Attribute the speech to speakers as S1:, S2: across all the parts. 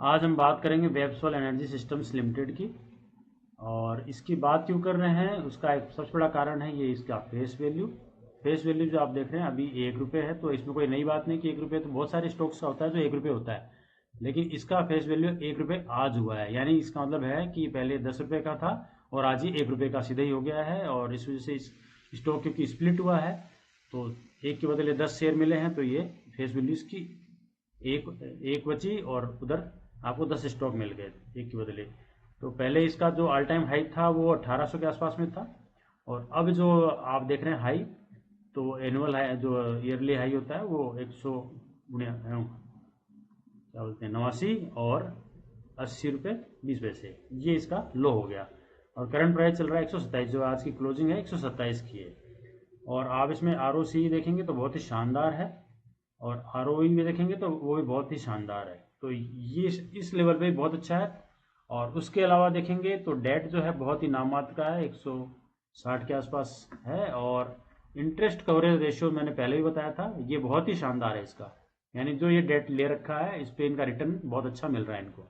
S1: आज हम बात करेंगे वेबसोल एनर्जी सिस्टम्स लिमिटेड की। और इसकी बात क्यों कर रहे हैं, उसका एक सबसे बड़ा कारण है ये इसका फेस वैल्यू जो आप देख रहे हैं अभी 1 रुपये है। तो इसमें कोई नई बात नहीं कि 1 रुपये, तो बहुत सारे स्टॉक्स का होता है जो 1 रुपये होता है, लेकिन इसका फेस वैल्यू 1 रुपये आज हुआ है। यानी इसका मतलब है कि पहले 10 रुपये का था और आज ही 1 रुपये का सीधा ही हो गया है। और इस वजह से इस स्टॉक क्योंकि स्प्लिट हुआ है तो एक के बदले 10 शेयर मिले हैं, तो ये फेस वैल्यू इसकी एक एक बची और उधर आपको 10 स्टॉक मिल गए एक के बदले। तो पहले इसका जो ऑल टाइम हाई था वो 1800 के आसपास में था, और अब जो आप देख रहे हैं हाई, तो एनुअल हाई जो ईयरली हाई होता है वो 189 और 80 रुपये 20 पैसे, ये इसका लो हो गया। और करंट प्राइस चल रहा है 127, जो आज की क्लोजिंग है 127 की है। और आप इसमें आर देखेंगे तो बहुत ही शानदार है, और आर भी देखेंगे तो वो भी बहुत ही शानदार है। तो ये इस लेवल पे बहुत अच्छा है। और उसके अलावा देखेंगे तो डेट जो है बहुत ही नाममात्र का है, 160 के आसपास है। और इंटरेस्ट कवरेज रेशियो मैंने पहले भी बताया था, ये बहुत ही शानदार है इसका। यानी जो ये डेट ले रखा है इस पे इनका रिटर्न बहुत अच्छा मिल रहा है इनको।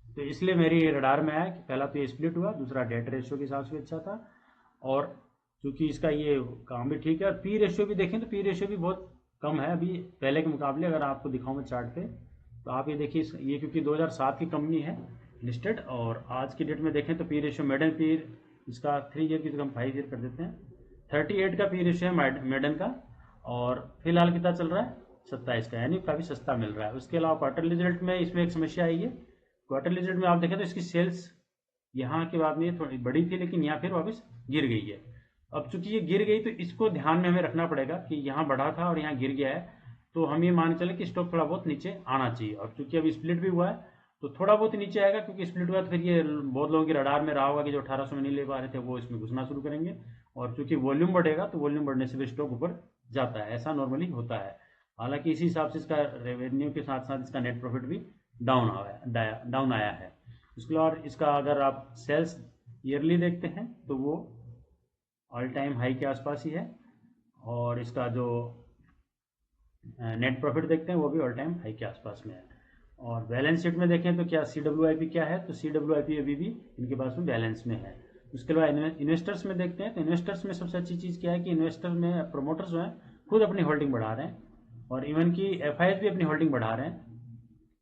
S1: तो इसलिए मेरी रडार में आया कि पहला तो ये स्प्लिट हुआ, दूसरा डेट रेशियो के हिसाब से भी अच्छा था, और चूंकि इसका ये काम भी ठीक है। और पी रेशियो भी देखें तो पी रेशियो भी बहुत कम है अभी पहले के मुकाबले। अगर आपको दिखाऊं मैं चार्ट पे, तो आप ये देखिए, ये क्योंकि 2007 की कंपनी है लिस्टेड, और आज की डेट में देखें तो पी रेशियो मेडन पी, इसका 3 ईयर की जगह हम 5 ईयर कर देते हैं, 38 का पी रेशियो है मेडन का। और फिलहाल कितना चल रहा है 27 का, यानी काफ़ी सस्ता मिल रहा है। उसके अलावा क्वार्टर रिजल्ट में इसमें एक समस्या आई है। क्वार्टर रिजल्ट में आप देखें तो इसकी सेल्स यहाँ की बात नहीं थोड़ी बड़ी थी, लेकिन यहाँ फिर वापस गिर गई है। अब चूंकि ये गिर गई तो इसको ध्यान में हमें रखना पड़ेगा कि यहाँ बढ़ा था और यहाँ गिर गया है, तो हम ये मान के चले कि स्टॉक थोड़ा बहुत नीचे आना चाहिए। और चूंकि अभी स्प्लिट भी हुआ है तो थोड़ा बहुत नीचे आएगा, क्योंकि स्प्लिट हुआ तो फिर ये बहुत लोगों की रडार में रहा होगा कि जो 1800 में नहीं ले पा रहे थे वो इसमें घुसना शुरू करेंगे। और चूंकि वॉल्यूम बढ़ेगा तो वॉल्यूम बढ़ने से फिर स्टॉक ऊपर जाता है, ऐसा नॉर्मली होता है। हालांकि इसी हिसाब से इसका रेवेन्यू के साथ साथ इसका नेट प्रॉफिट भी डाउन आया है। उसके बाद इसका अगर आप सेल्स ईयरली देखते हैं तो वो ऑल टाइम हाई के आसपास ही है, और इसका जो नेट प्रॉफिट देखते हैं वो भी ऑल टाइम हाई के आसपास में है। और बैलेंस शीट में देखें तो क्या CWIP क्या है, तो CWIP अभी भी इनके पास में बैलेंस में है। उसके अलावा इन्वेस्टर्स में देखते हैं तो इन्वेस्टर्स में सबसे अच्छी चीज़ क्या है कि इन्वेस्टर में प्रोमोटर्स जो हैं खुद अपनी होल्डिंग बढ़ा रहे हैं, और इवन की FIs भी अपनी होल्डिंग बढ़ा रहे हैं,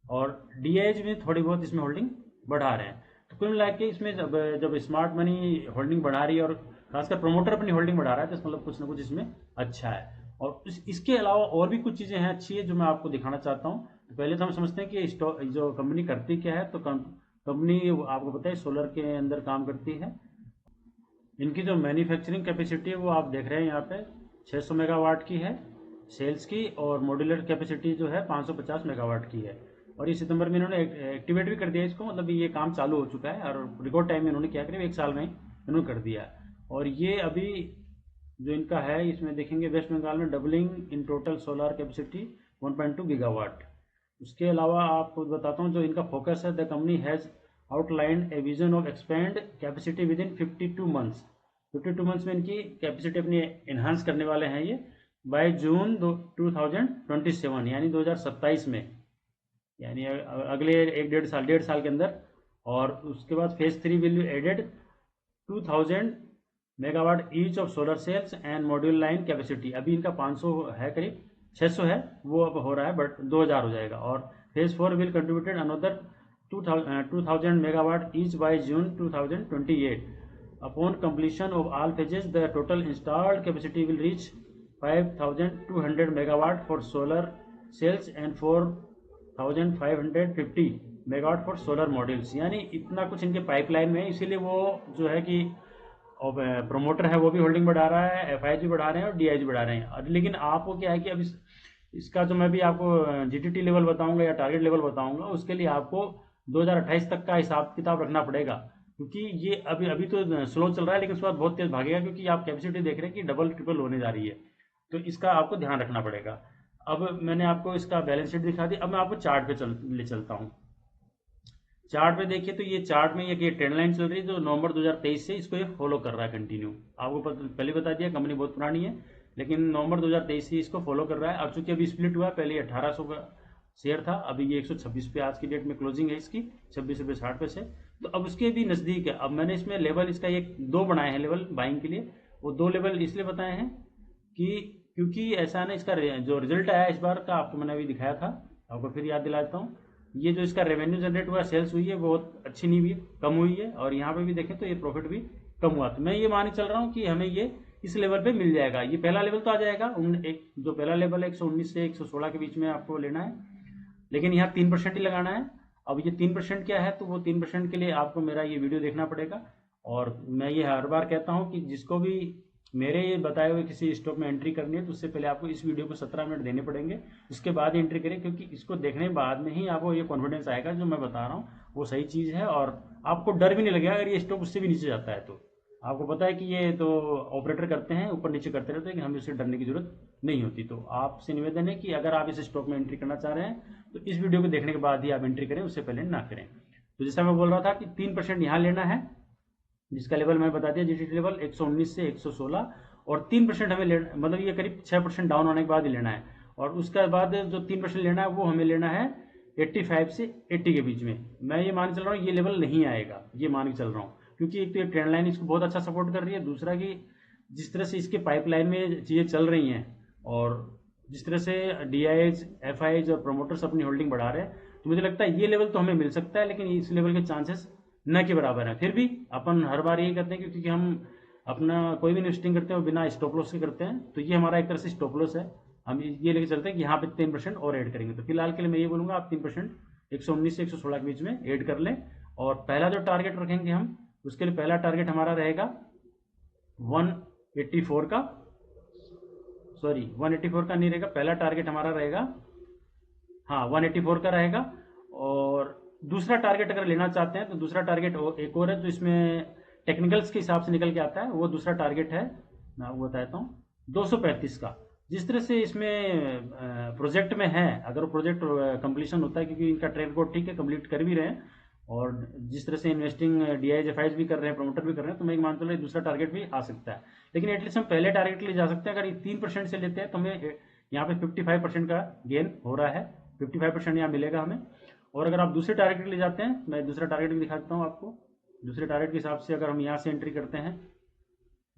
S1: और DIs भी थोड़ी बहुत इसमें होल्डिंग बढ़ा रहे हैं। तो कुल मिला के इसमें जब जब स्मार्ट मनी होल्डिंग बढ़ा रही है और खासकर प्रोमोटर अपनी होल्डिंग बढ़ा रहा है, तो इसका मतलब कुछ ना कुछ इसमें अच्छा है। और इसके अलावा और भी कुछ चीज़ें हैं अच्छी है जो मैं आपको दिखाना चाहता हूँ। तो पहले तो हम समझते हैं कि जो कंपनी करती क्या है। तो कंपनी आपको पता है सोलर के अंदर काम करती है। इनकी जो मैन्युफैक्चरिंग कैपेसिटी है वो आप देख रहे हैं यहाँ पे 600 मेगावाट की है सेल्स की, और मॉड्यूलर कैपेसिटी जो है 550 मेगावाट की है। और ये सितंबर में इन्होंने एक्टिवेट भी कर दिया इसको, मतलब ये काम चालू हो चुका है और रिकॉर्ड टाइम में इन्होंने क्या करीब 1 साल में इन्होंने कर दिया। और ये अभी जो इनका है इसमें देखेंगे वेस्ट बंगाल में doubling in total solar capacity 1.2 gigawatt. उसके अलावा आपको बताता हूँ जो इनका फोकस है, the company has outlined a vision of expand capacity with in 52 months. 52 months में इनकी कैपेसिटी अपनी इन्हांस करने वाले हैं ये बाय जून 2027, यानी 2027 में, यानी अगले 1 डेढ़ साल के अंदर। और उसके बाद phase 3 will be added 2000 megawatt each of solar cells and module line capacity. अभी इनका 500 है, करीब 600 है, वो अब हो रहा है, बट 2000 हो जाएगा। और phase 4 will contributed another 2000 megawatt each by June 2028. Upon completion of all phases, the total installed capacity will reach 5200 megawatt for solar cells and 4550 megawatt for solar modules। यानी इतना कुछ इनके पाइपलाइन में है, इसीलिए वो जो है कि प्रोमोटर है वो भी होल्डिंग बढ़ा रहा है, FIs भी बढ़ा रहे हैं और DIs भी बढ़ा रहे हैं। लेकिन आपको क्या है कि अब इसका जो मैं भी आपको GTT लेवल बताऊंगा या टारगेट लेवल बताऊंगा, उसके लिए आपको 2028 तक का हिसाब किताब रखना पड़ेगा, क्योंकि ये अभी तो स्लो चल रहा है, लेकिन उसके बाद बहुत तेज भागेगा, क्योंकि आप कैपेसिटी देख रहे हैं कि डबल ट्रिपल होने जा रही है। तो इसका आपको ध्यान रखना पड़ेगा। अब मैंने आपको इसका बैलेंस शीट दिखा दी, अब मैं आपको चार्ट पे ले चलता हूँ। चार्ट पे देखिए तो ये चार्ट में ये ट्रेंड लाइन चल रही है जो नवंबर 2023 से इसको ये फॉलो कर रहा है कंटिन्यू। आपको पहले बता दिया कंपनी बहुत पुरानी है, लेकिन नवंबर 2023 से इसको फॉलो कर रहा है। अब चूंकि अभी स्प्लिट हुआ है, पहले 1800 का शेयर था, अभी ये 126 पे आज की डेट में क्लोजिंग है इसकी, 26 रुपये 60 पैसे। तो अब उसके भी नज़दीक है। अब मैंने इसमें लेवल इसका एक 2 बनाए हैं लेवल बाइंग के लिए। वो 2 लेवल इसलिए बताए हैं कि क्योंकि ऐसा ना इसका जो रिजल्ट आया इस बार का आपको मैंने अभी दिखाया था, आपको फिर याद दिला देता हूँ। ये जो इसका रेवेन्यू जनरेट हुआ, सेल्स हुई है, बहुत अच्छी नहीं हुई है, कम हुई है। और यहाँ पे भी देखें तो ये प्रॉफिट भी कम हुआ। तो मैं ये मान के चल रहा हूँ कि हमें ये इस लेवल पे मिल जाएगा। ये पहला लेवल तो आ जाएगा, एक जो पहला लेवल है 119 से 116 के बीच में आपको लेना है, लेकिन यहाँ 3% ही लगाना है। अब ये 3% क्या है, तो वो 3% के लिए आपको मेरा ये वीडियो देखना पड़ेगा। और मैं ये हर बार कहता हूँ कि जिसको भी मेरे ये बताए हुए किसी स्टॉक में एंट्री करनी है तो उससे पहले आपको इस वीडियो को 17 मिनट देने पड़ेंगे, उसके बाद एंट्री करें, क्योंकि इसको देखने के बाद में ही आपको ये कॉन्फिडेंस आएगा जो मैं बता रहा हूँ वो सही चीज़ है। और आपको डर भी नहीं लगेगा अगर ये स्टॉक उससे भी नीचे जाता है। तो आपको पता है कि ये तो ऑपरेटर करते हैं, ऊपर नीचे करते रहते हैं, कि हमें उससे डरने की जरूरत नहीं होती। तो आपसे निवेदन है कि अगर आप इस स्टॉक में एंट्री करना चाह रहे हैं तो इस वीडियो को देखने के बाद ही आप एंट्री करें, उससे पहले ना करें। तो जैसा मैं बोल रहा था कि 3% यहाँ लेना है, जिसका लेवल मैं बता दिया, जीटीटी लेवल 119 से 116, और 3% हमें लेना, मतलब ये करीब 6% डाउन होने के बाद ही लेना है। और उसके बाद जो 3% लेना है वो हमें लेना है 85 से 80 के बीच में। मैं ये मान के चल रहा हूँ ये लेवल नहीं आएगा, ये मान के चल रहा हूँ, क्योंकि एक तो ये ट्रेंड लाइन इसको बहुत अच्छा सपोर्ट कर रही है, दूसरा कि जिस तरह से इसके पाइपलाइन में चीज़ें चल रही हैं और जिस तरह से डीआईएज, एफआईएज और प्रोमोटर्स अपनी होल्डिंग बढ़ा रहे हैं, तो मुझे लगता है ये लेवल तो हमें मिल सकता है, लेकिन इस लेवल के चांसेस न के बराबर है। फिर भी अपन हर बार यही करते हैं, क्योंकि हम अपना कोई भी इन्वेस्टिंग करते हैं वो बिना स्टॉप लॉस के करते हैं, तो ये हमारा एक तरह से स्टॉप लॉस है। हम ये लेके चलते हैं कि यहाँ पे 3% और ऐड करेंगे। तो फिलहाल के लिए मैं ये बोलूँगा आप 3% 119 से 116 के बीच में ऐड कर लें। और पहला जो टारगेट रखेंगे हम, उसके लिए पहला टारगेट हमारा रहेगा 184 का, सॉरी 184 का नहीं रहेगा, पहला टारगेट हमारा रहेगा, हाँ 184 का रहेगा। और दूसरा टारगेट अगर लेना चाहते हैं तो दूसरा टारगेट एक और है जो इसमें टेक्निकल्स के हिसाब से निकल के आता है। वो दूसरा टारगेट है, मैं आपको बताता हूँ, 235 का। जिस तरह से इसमें प्रोजेक्ट में है, अगर वो प्रोजेक्ट कंप्लीशन होता है, क्योंकि इनका ट्रेड रिकॉर्ड ठीक है, कंप्लीट कर भी रहे हैं, और जिस तरह से इन्वेस्टिंग डीआईएज एफआईएज भी कर रहे हैं, प्रमोटर भी कर रहे हैं, तो मैं एक मानता हूँ दूसरा टारगेट भी आ सकता है। लेकिन एटलीस्ट हम पहले टारगेट के लिए जा सकते हैं। अगर 3% से लेते हैं तो हमें यहाँ पे 55% का गेन हो रहा है, 55% यहाँ मिलेगा हमें। और अगर आप दूसरे टारगेट के लिए जाते हैं, मैं दूसरा टारगेट भी दिखा देता हूँ आपको। दूसरे टारगेट के हिसाब से अगर हम यहाँ से एंट्री करते हैं,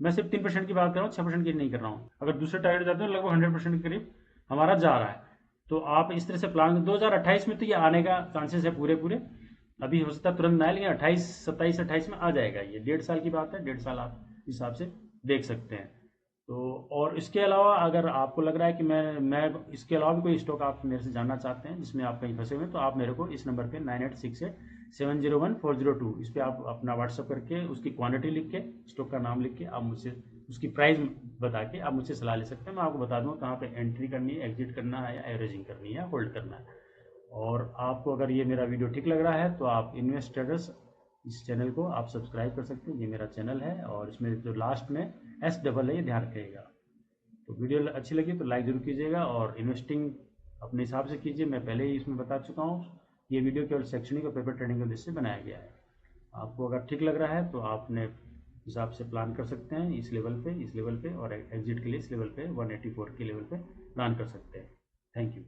S1: मैं सिर्फ 3% की बात कर रहा हूँ, 6% की नहीं कर रहा हूँ। अगर दूसरे टारगेट जाते हैं लगभग 100% के करीब हमारा जा रहा है। तो आप इस तरह से प्लान 2028 में तो ये आने का चांसेस है पूरे पूरे। अभी हो सकता है तुरंत ना आए, लेकिन 27-28 में आ जाएगा। ये 1.5 साल की बात है, 1.5 साल आप हिसाब से देख सकते हैं। तो और इसके अलावा अगर आपको लग रहा है कि मैं इसके अलावा भी कोई स्टॉक आप मेरे से जानना चाहते हैं जिसमें आप कहीं फंसे हुए हैं, तो आप मेरे को इस नंबर पे 9868701402 इस पर आप अपना व्हाट्सअप करके उसकी क्वांटिटी लिख के, स्टॉक का नाम लिख के, आप मुझसे उसकी प्राइस बता के आप मुझसे सलाह ले सकते हैं। मैं आपको बता दूँगा कहाँ पे एंट्री करनी है, एग्जिट करना है, या एवरेजिंग करनी है, होल्ड करना है। और आपको अगर ये मेरा वीडियो ठीक लग रहा है तो आप इन्वेस्ट ट्रेडर्स इस चैनल को आप सब्सक्राइब कर सकते हैं। ये मेरा चैनल है, और इसमें जो लास्ट में S है, ये ध्यान रखिएगा। तो वीडियो अच्छी लगी तो लाइक जरूर कीजिएगा, और इन्वेस्टिंग अपने हिसाब से कीजिए। मैं पहले ही इसमें बता चुका हूँ, ये वीडियो केवल शैक्षणिक और पेपर ट्रेडिंग के उद्देश्य से बनाया गया है। आपको अगर ठीक लग रहा है तो आप अपने हिसाब से प्लान कर सकते हैं इस लेवल पे, और एग्जिट के लिए इस लेवल पे 184 के लेवल पे प्लान कर सकते हैं। Thank you.